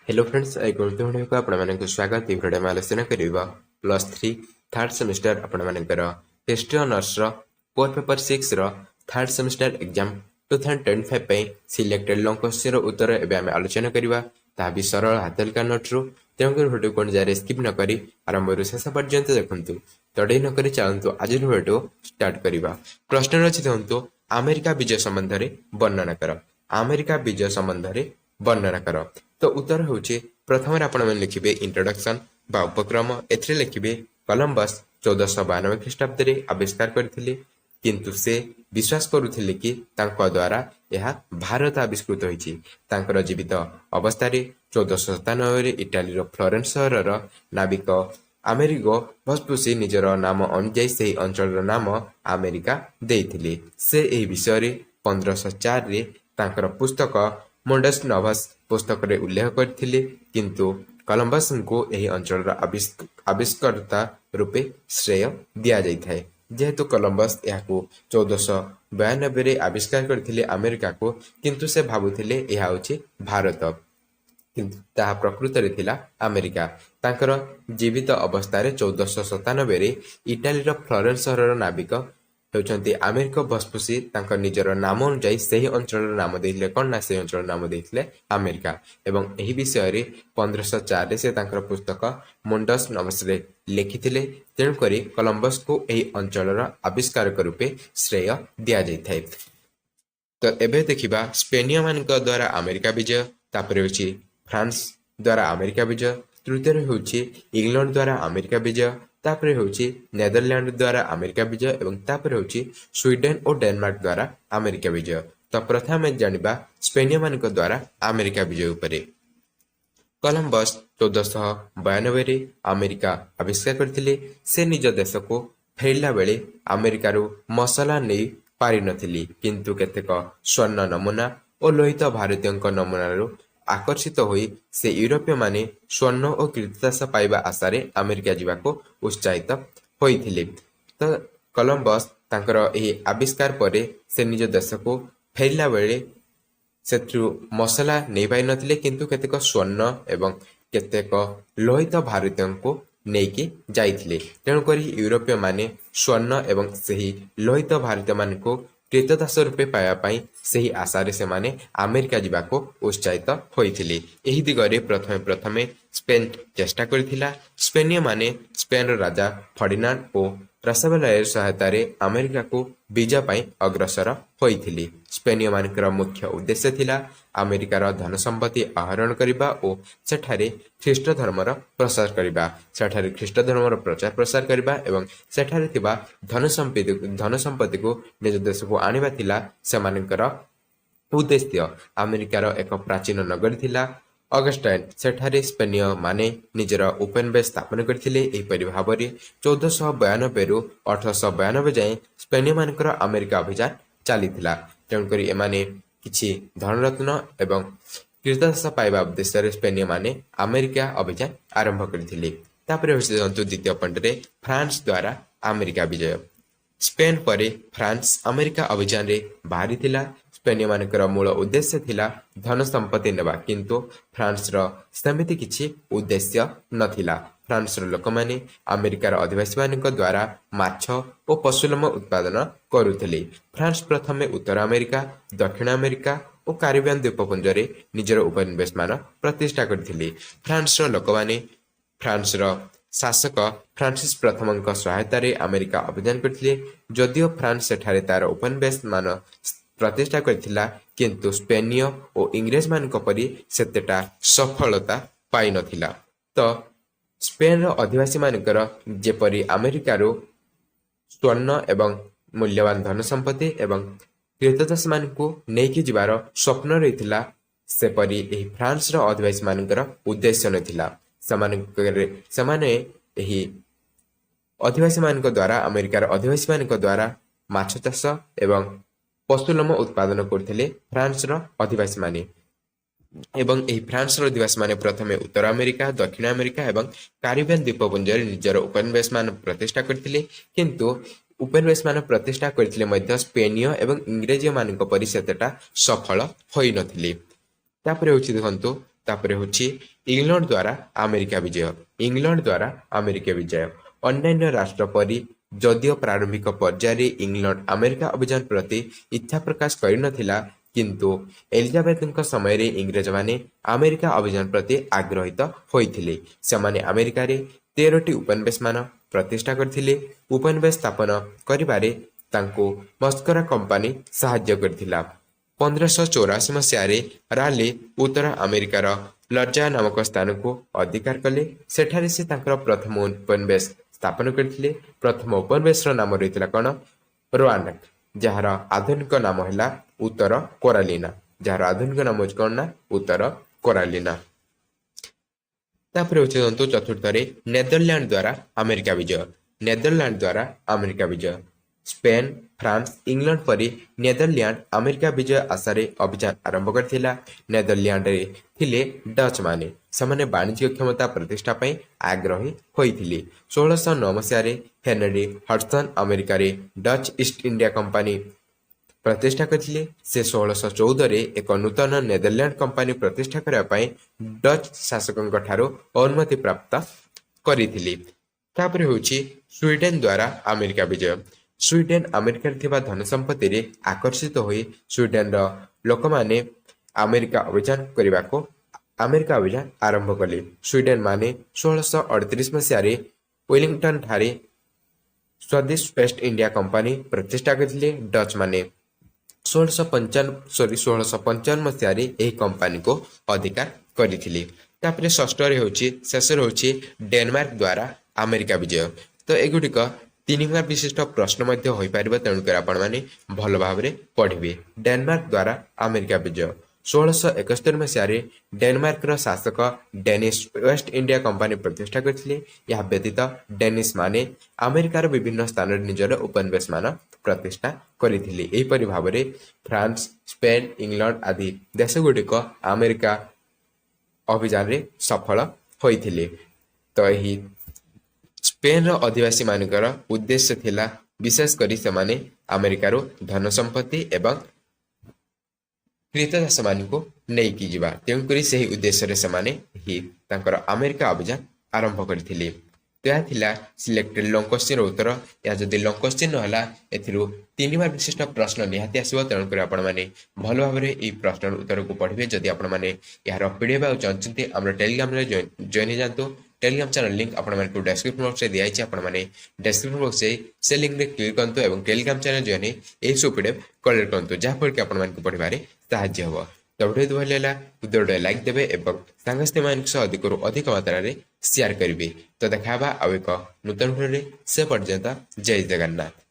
Hello friends एक गुरुत्वपूर्ण को आपको स्वागत ये भिडियो में आलोचना करवा +3 थर्ड सेमिस्टर आपणकर history honours core paper 6 third semester exam 2025 selected long question उत्तर एवं आलोचना करवा ता भी सरल हाथलिका नोट्रु तेणुकर भिडियो कौन जाए स्किप नक आरंभ शेष पर्यंत देखूँ तड़े नक चलतु आज भिडियो स्टार्ट करवा। प्रश्न अच्छी देखो अमेरिका विजय संबंध में वर्णना कर। अमेरिका विजय संबंध में वर्णना कर। तो उत्तर हूँ प्रथम आपण लिखे इंट्रोडक्शन बा उपक्रम ए लिखे कोलंबस 1492 ख्रीष्टाब्द आविष्कार करथिले किंतु से विश्वास करुथिले कि तांको द्वारा यह भारत आविष्कृत होइछि। तांकर जीवित अवस्था 1497 इटाली फ्लोरेंस सहर नाविक अमेरिको भस्पुसी निजर नाम अनुଯାୟୀ से अंचल नाम अमेरिका देइथिले। से एही विषय 1504 रे तांकर पुस्तक मोंडस नोवस पुस्तक रे उल्लेख करथिले किंतु कोलंबस को यही अंचल आविष्कर्ता रूपे श्रेय दिया जाइए। जेहेतु कोलंबस यह 1492 आविष्कार करथिले अमेरिका को किंतु से भाबुथिले यह होछि भारत किंतु ताहा प्रकृत रे थिला अमेरिका। तांकर जीवित अवस्था 1497 इटाली फ्लोरेंस सहर नाविक होउछन्ति अमेरिका भस्पुसी तांकर निजर नाम अनुଯାୟୀ ସେହି ଅଞ୍ଚଳର ନାମ ଦେଇଥିଲେ କ'ଣ ନା ସେହି ଅଞ୍ଚଳର ନାମ ଦେଇଥିଲେ ଆମେରିକା ଏବଂ ଏହି ବିଷୟରେ 1504 ରେ ସେ ତାଙ୍କର ପୁସ୍ତକ ମୋଣ୍ଡସ୍ ନଭସରେ ଲେଖିଥିଲେ। ତେଣୁକରି କଲମ୍ବସକୁ ଏହି ଅଞ୍ଚଳର ଆବିଷ୍କାରକ ରୂପେ ଶ୍ରେୟ ଦିଆଯାଇଥାଏ। ତ ଏବେ ଦେଖିବା ସ୍ପେନୀୟ ମାନଙ୍କ ଦ୍ୱାରା ଆମେରିକା ବିଜୟ, ତାପରେ ହେଉଛି ଫ୍ରାନ୍ସ ଦ୍ୱାରା ଆମେରିକା ବିଜୟ, ତୃତୀୟରେ ହେଉଛି ଇଂଲଣ୍ଡ ଦ୍ୱାରା ଆମେରିକା ବିଜୟ, तापरे होची नेदरलैंड द्वारा अमेरिका विजय एवं तापरे होची स्वीडन और डेनमार्क द्वारा अमेरिका विजय। तो प्रथम जानिबा स्पेनिया मानक द्वारा अमेरिका विजय उपरे। कोलंबस 1492 रे अमेरिका आविष्कार करथिले। से निज देश को फेरला बेले अमेरिका मसला नहीं पारि नथिली किंतु केतेक स्वर्ण नमूना और लोहित भारतीय नमूना आकर्षित होई से यूरोपीय माने स्वर्ण और कीर्तिदास पाइबा आशारे अमेरिका जीवाको उत्साहित होइथिले। तो कोलंबस तांकर एही आविष्कार परे से निज देश को फेरला बेले सेथु मसला नहीं पाई नथिले किंतु केतेक स्वर्ण एवं केतेक लोहित भारतीय को नेकी जाइथिले। तेणुकरी यूरोपीय माने स्वर्ण एवं सही लोहित भारतीय मान को कृतदास रूपे पाइबापी से आशारे से माने अमेरिका जीवाको उत्साहित होइथिले। एही दिगरे प्रथमे स्पेन चेष्टा करथिला। स्पेनीय माने स्पेन राजा फर्डिनांड और रसाबेलायर सहायता अमेरिका को विजय पाई अग्रसर होइथिले। स्पेनीय मानकर मुख्य उद्देश्य थिला अमेरिकार धन संपत्ति आहरण करने और सेठारे ख्रीष्ट धर्मर प्रसार करने, सेठारे ख्रीष्ट धर्मर प्रचार प्रसार करने एवं सेठारे थिबा धन संपत्ति को निज देश को आनिबा थिला सेमानकर उद्देश्य। अमेरिकार एक प्राचीन नगरी थिला अगस्टाइन। सेठारे स्पेनीय माने निजर ओपन बेस स्थापन करथिले। एहिपरि भाबरे 1492 रु 1892 जाए स्पेनीय मानकर अमेरिका अभियान चलीथिला। तेणुकरी एमाने किछि धनरत्न एवं कीर्तिदास पाइबा उद्देश्य स्पेनीय माने अमेरिका अभियान आरंभ करथिले। तापरे द्वितीय पॉइंट रे फ्रांस द्वारा अमेरिका विजय। स्पेन परे फ्रांस अमेरिका अभियान रे बाहरी थिला। स्पेनीय मानकर मूल उद्देश्य थिला धन संपत्ति नेबा किंतु फ्रांस रो सेमिति किछि उद्देश्य नथिला। फ्रांस रो लोक माने अमेरिकार अधिवासी मानक द्वारा माछ और पशुलोम उत्पादन करुथिले। फ्रांस प्रथमे उत्तर अमेरिका, दक्षिण अमेरिका और कैरिबियन द्वीपपुंज रे निजर उपनिवेश मान प्रतिष्ठा करथिले। फ्रांस रो लोक माने फ्रांस रो शासक फ्रांसिस प्रथम सहायता अमेरिका अभियान करथिले। जदिओ फ्रांस सेठारे तार उपनिवेश मान प्रतिष्ठा करथिला किंतु स्पेनीय और इंग्रेज मानक परि सेतेटा सफलता पाई नथिला। तो स्पेन अधिवासी मानकर जेपरि अमेरिकार स्वर्ण एवं मूल्यवान धन संपत्ति एवं कृतदास मान को नेकी जिबार स्वप्न रहिथिला सेपरि एही फ्रांस रो अधिवासी मानकर उद्देश्य नथिला। समाने एही अधिवासी मानक द्वारा अमेरिकार अधिवासी मानक द्वारा माछ चाष एवं पशुलोम उत्पादन करथिले फ्रांस रो अधिवासी माने एवं एही फ्रांस रो अधिवासी माने प्रथमे उत्तर अमेरिका, दक्षिण अमेरिका एवं कैरिबियन द्वीपपुंज रे निजर उपनिवेश मान प्रतिष्ठा करथिले किंतु उपनिवेश मान प्रतिष्ठा करथिले मध्य स्पेनीय एवं इंग्रेजी मानक परि सेतेटा सफल होई नथिले। तापरे होछि देखंतु तापर होची इंग्लैंड द्वारा अमेरिका विजय। इंग्लैंड द्वारा अमेरिका विजय अन्य राष्ट्र परि जदियो प्रारंभिक पर्यायर इंग्लैंड अमेरिका अभियान प्रति इच्छा प्रकाश करनथिला किंतु एलिजाबेथ समय रे इंग्रज माने अमेरिका अभियान प्रति आग्रहित होइथिले। सेमाने अमेरिका रे 13टी उपनिवेश मान प्रतिष्ठा करथिले। उपनिवेश स्थापन करिबारे तांको मस्करा कंपनी सहाय्य करथिला। 1584 मसीह राले उत्तर अमेरिकार लर्जा नामक स्थान को अधिकार कले। सेठारे से तांकर प्रथम उपनिवेश स्थापन करथिले। प्रथम उपनिवेश नाम रहितला कौन रोआनक, जार आधुनिक नाम है उत्तर कोरालिना। जार आधुनिक नाम हो कौन ना उत्तर कोरालिना। तापर होचंतु चतुर्थ रे नेदरलैंड द्वारा अमेरिका विजय। नेदरलैंड द्वारा अमेरिका विजय स्पेन फ्रांस इंग्लैंड परी नेदरलैंड अमेरिका विजय आशारे अभियान आरंभ करथिला। नेदरलैंड रे थिले डच माने समाने वाणिज्य क्षमता प्रतिष्ठा पई आग्रही होइथिले। 1609 मसीह हेनरी हडसन अमेरिका रे डच ईस्ट इंडिया कंपनी प्रतिष्ठा करथिले। से 1614 रे एक नूतन नेदरलैंड कंपनी प्रतिष्ठा करबा पई डच शासकंक ठारो अनुमति प्राप्त करिथिले। तापर होची स्वीडेन द्वारा अमेरिका विजय। स्वीडेन अमेरिका थिबा धन संपत्ति रे आकर्षित होई स्वीडेन रो लोक माने अमेरिका अभियान करबाको अमेरिका अभियान आरंभ कले। स्वीडेन माने 1638 मसीह रे वेलिंगटन ठारे स्वदेश वेस्ट इंडिया कंपनी प्रतिष्ठा करथिले। डच माने 1655 मसीह रे एही कंपनी को अधिकार करिथिले। तापर षष्ठ रे होची शेष रे होची डेनमार्क द्वारा अमेरिका विजय। तो एगुडिक 3 मार्क विशिष्ट प्रश्न मध्य होई परिबा, तेणुकर आपण माने भल भाबरे पढ़िबे। डेनमार्क द्वारा अमेरिका विजय 1671 मसीह रे डेनमार्क रो शासक डेनिश वेस्ट इंडिया कंपनी प्रतिष्ठा करथिले। यह व्यतीत डेनिश माने अमेरिकार विभिन्न स्थान निजर उपनिवेश मान प्रतिष्ठा करिथिले। एही परि भाबरे फ्रांस स्पेन इंग्लैंड आदि देश गुडिक अमेरिका अभियान रे सफल होइथिले। तो एही स्पेन रो अधिवासी मानकर उद्देश्य थिला विशेष करी सेमाने अमेरिकार धन संपत्ति एवं कृतदास मान को नहीं की जीवा, तेणुकरी सही उद्देश्य रे सेमाने ही तांकर अमेरिका अभियान आरंभ करथिले। तो यह थिला सिलेक्टेड लॉन्ग क्वेश्चन उत्तर। या जदि लॉन्ग क्वेश्चन नहला एथिरु 3 मार्क विशिष्ट प्रश्न निहाती आसीबो, तेणुकरी आपण माने भल भाबरे ई प्रश्न उत्तर को पढ़िबे। जदि आपण माने यार पीडीएफ आ चाहते हमर टेलीग्राम रे जॉइन हो जातु। टेलीग्राम चैनल लिंक आपण माने को डिस्क्रिप्शन बॉक्स रे दिया छै। आपण माने डिस्क्रिप्शन बॉक्स से लिंक रे क्लिक करंतु एवं टेलीग्राम चैनल जॉइन ए सो पीडीएफ कलेक्ट करंतु, जहा फल के आपण माने को पढ़िबारे सहाय्य हबो। तो वीडियो भल लागला वीडियो लाइक देबे एवं सांगस्ते मान से अधिक मात्रा रे शेयर करिवे। तो देखाबा आ एक नूतन वीडियो रे, से पर्यंत जय जगन्नाथ।